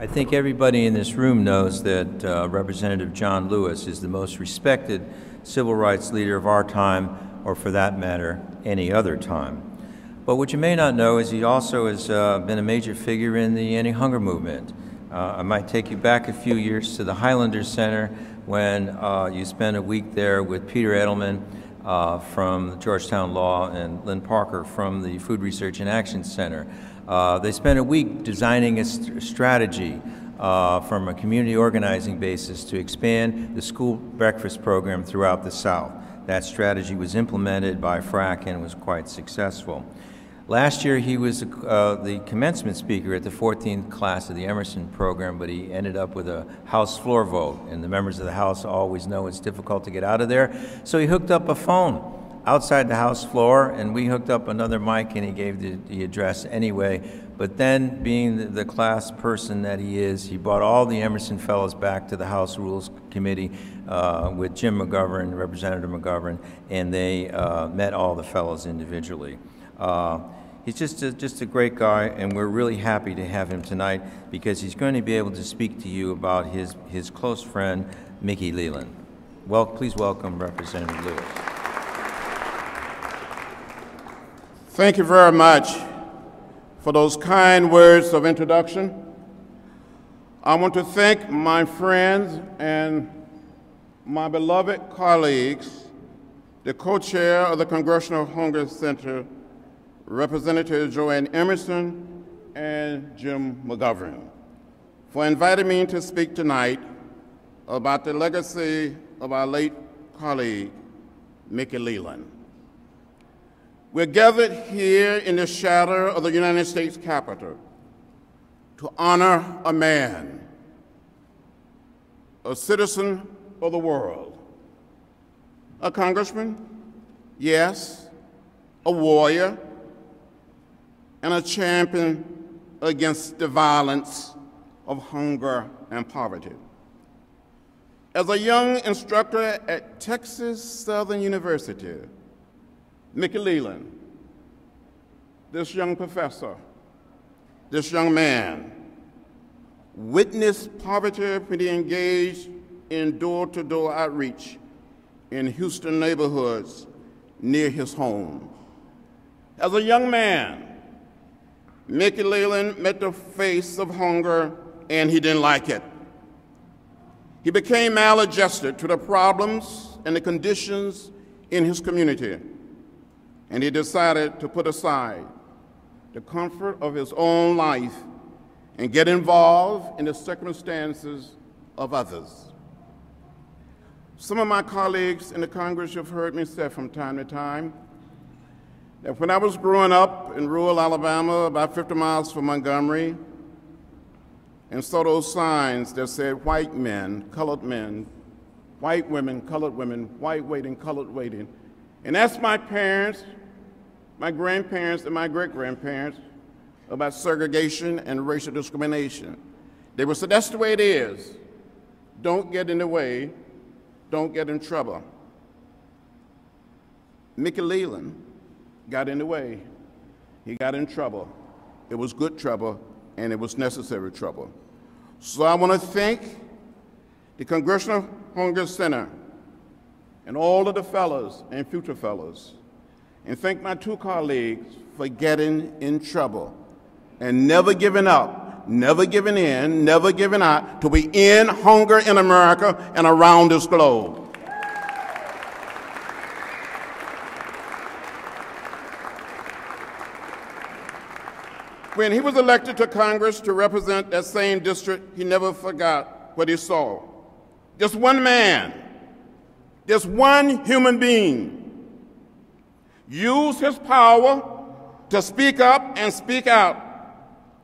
I think everybody in this room knows that Representative John Lewis is the most respected civil rights leader of our time, or for that matter, any other time. But what you may not know is he also has been a major figure in the anti-hunger movement. I might take you back a few years to the Highlander Center when you spent a week there with Peter Edelman from the Georgetown Law and Lynn Parker from the Food Research and Action Center. They spent a week designing a strategy from a community organizing basis to expand the school breakfast program throughout the South. That strategy was implemented by FRAC and was quite successful. Last year he was the commencement speaker at the 14th class of the Emerson program, but he ended up with a House floor vote, and the members of the House always know it's difficult to get out of there. So he hooked up a phone outside the House floor, and we hooked up another mic, and he gave the address anyway. But then, being the class person that he is, he brought all the Emerson fellows back to the House Rules Committee with Jim McGovern, Representative McGovern, and they met all the fellows individually. He's just a great guy, and we're really happy to have him tonight because he's going to be able to speak to you about his close friend, Mickey Leland. Well, please welcome Representative Lewis. Thank you very much for those kind words of introduction. I want to thank my friends and my beloved colleagues, the co-chair of the Congressional Hunger Center, Representative Joanne Emerson and Jim McGovern, for inviting me to speak tonight about the legacy of our late colleague, Mickey Leland. We're gathered here in the shadow of the United States Capitol to honor a man, a citizen of the world, a congressman, yes, a warrior, and a champion against the violence of hunger and poverty. As a young instructor at Texas Southern University, Mickey Leland, this young professor, this young man, witnessed poverty when he engaged in door-to-door outreach in Houston neighborhoods near his home. As a young man, Mickey Leland met the face of hunger, and he didn't like it. He became maladjusted to the problems and the conditions in his community, and he decided to put aside the comfort of his own life and get involved in the circumstances of others. Some of my colleagues in the Congress have heard me say from time to time that when I was growing up in rural Alabama, about 50 miles from Montgomery, and saw those signs that said white men, white women, colored women, white waiting, colored waiting, and asked my parents, my grandparents, and my great-grandparents about segregation and racial discrimination. They would say, that's the way it is. Don't get in the way. Don't get in trouble. Mickey Leland got in the way. He got in trouble. It was good trouble, and it was necessary trouble. So I want to thank the Congressional Hunger Center and all of the fellows and future fellows, and thank my two colleagues for getting in trouble and never giving up, never giving in, never giving out till we end hunger in America and around this globe. When he was elected to Congress to represent that same district, he never forgot what he saw. Just one man, just one human being, used his power to speak up and speak out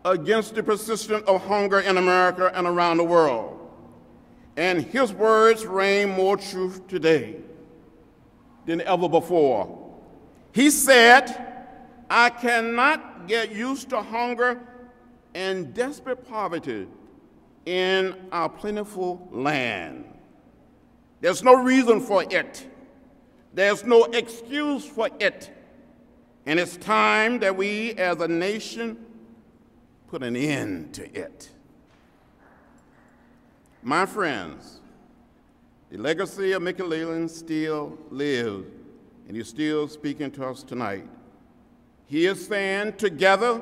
against the persistence of hunger in America and around the world. And his words reign more true today than ever before. He said, I cannot get used to hunger and desperate poverty in our plentiful land. There's no reason for it. There's no excuse for it. And it's time that we as a nation put an end to it. My friends, the legacy of Mickey Leland still lives, and he's still speaking to us tonight. He is saying, together,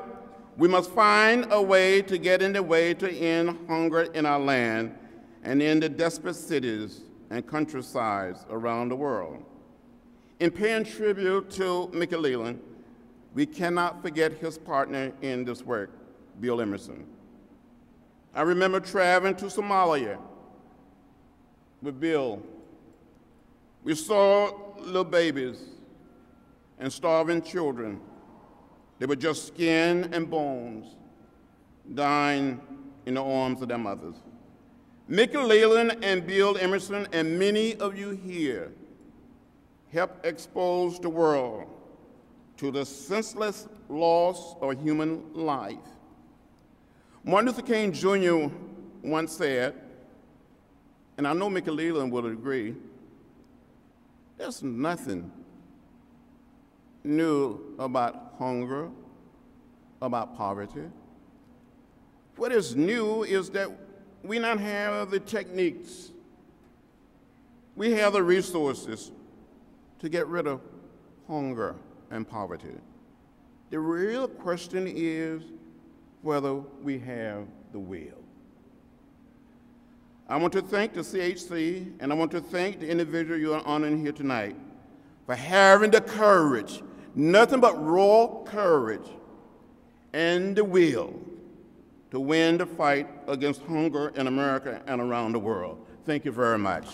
we must find a way to get in the way to end hunger in our land and in the desperate cities and countrysides around the world. In paying tribute to Mickey Leland, we cannot forget his partner in this work, Bill Emerson. I remember traveling to Somalia with Bill. We saw little babies and starving children. They were just skin and bones, dying in the arms of their mothers. Mickey Leland and Bill Emerson and many of you here helped expose the world to the senseless loss of human life. Martin Luther King Jr. once said, and I know Mickey Leland would agree, there's nothing new about hunger, about poverty. What is new is that we not have the techniques, we have the resources to get rid of hunger and poverty. The real question is whether we have the will. I want to thank the CHC, and I want to thank the individual you are honoring here tonight for having the courage, nothing but raw courage, and the will to win the fight against hunger in America and around the world. Thank you very much.